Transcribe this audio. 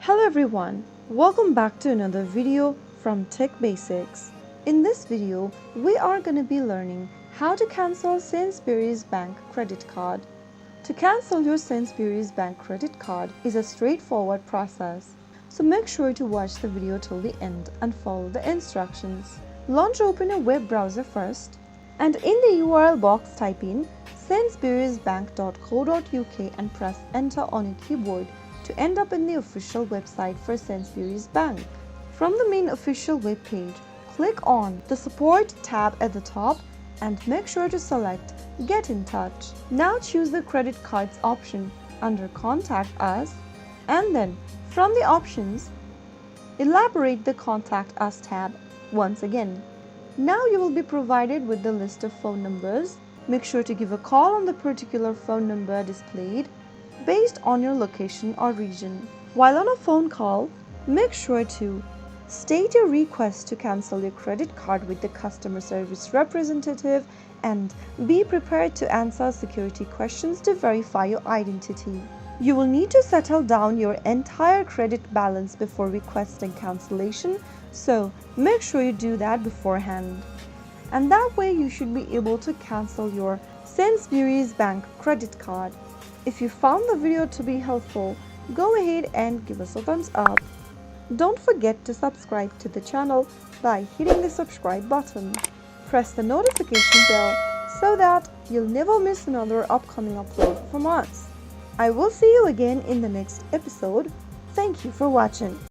Hello everyone, welcome back to another video from Tech Basics. In this video, we are going to be learning how to cancel Sainsbury's bank credit card. To cancel your Sainsbury's bank credit card is a straightforward process. So make sure to watch the video till the end and follow the instructions. Launch open a web browser first and in the URL box type in sainsburysbank.co.uk and press enter on your keyboard to end up in the official website for Sainsbury's Bank. From the main official web page, click on the Support tab at the top and make sure to select Get in Touch. Now choose the Credit Cards option under Contact Us and then from the options, elaborate the Contact Us tab once again. Now you will be provided with the list of phone numbers. Make sure to give a call on the particular phone number displayed based on your location or region. While on a phone call, make sure to state your request to cancel your credit card with the customer service representative and be prepared to answer security questions to verify your identity. You will need to settle down your entire credit balance before requesting cancellation, so make sure you do that beforehand. And that way you should be able to cancel your Sainsbury's Bank credit card. If you found the video to be helpful, go ahead and give us a thumbs up. Don't forget to subscribe to the channel by hitting the subscribe button. Press the notification bell so that you'll never miss another upcoming upload from us. I will see you again in the next episode. Thank you for watching.